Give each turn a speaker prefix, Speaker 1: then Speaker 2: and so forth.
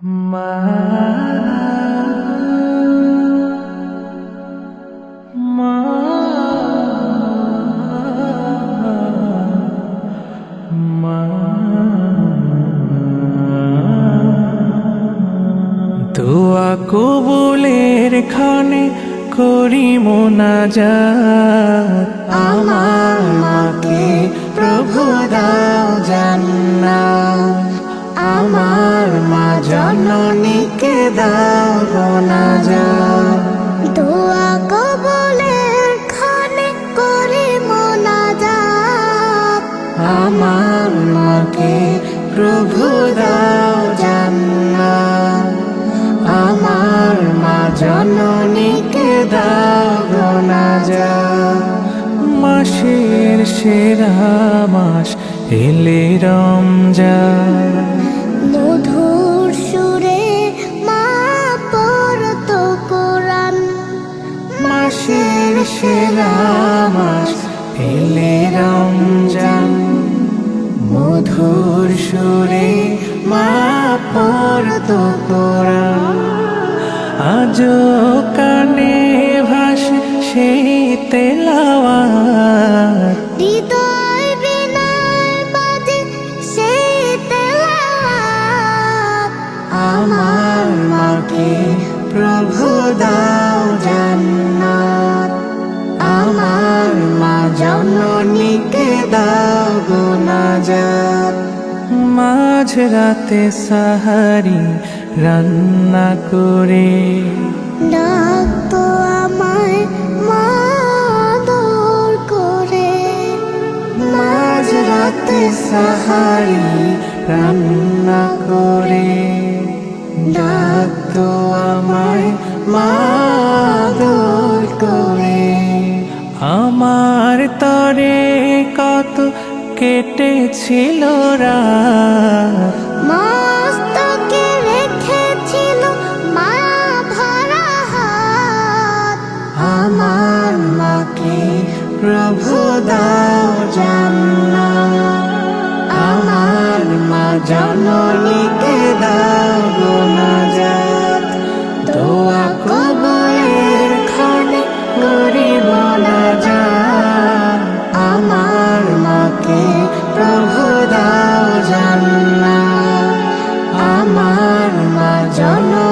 Speaker 1: মা মা মা দোয়া কবুলের ক্ষণে করি মোনাজাত আমার মাকে প্রভু দাও জান্নাত আমার মা জননীকে দাও মোনাজাত
Speaker 2: দোয়া কবুলের ক্ষণে করি মোনাজাত
Speaker 1: আমার মাকে প্রভু দাও জান্নাত আমার মা জননীকে দাও মোনাজাত মাসের সেরা মাস এলে রমজান
Speaker 2: মধুর সুরে মা পড়তো কোরআন
Speaker 1: মাসের সেরা মাস এলে রমজান মধুর সুরে মা পড়তো কোরআন আজও কানে ভাসে সেই তেলাওয়াত
Speaker 2: হৃদয় বিনয় বাজে সেই তেলাওয়াত
Speaker 1: আমার মাকে প্রভু দাও জান্নাত আমার মা জননীকে দাও গুনাজাত মাঝ রাতে সাহারি রান্না করে
Speaker 2: ডাকতো আমায় মা আদর করে
Speaker 1: মাঝ রাতে সাহারি রান্না করে ডাকতো আমায় মা আদর করে আমার তরে কত কেটেছিল রাত
Speaker 2: মস্তকে রেখেছিল মা ভরা হাত
Speaker 1: আমার মাকে প্রভু দাও জান্নাত আমার মা জননীকে দাও গুনাজাত দোয়া কবুলের ক্ষণে করি মোনাজাত আমার মাকে প্রভু দাও জান্নাত আমার মা জননী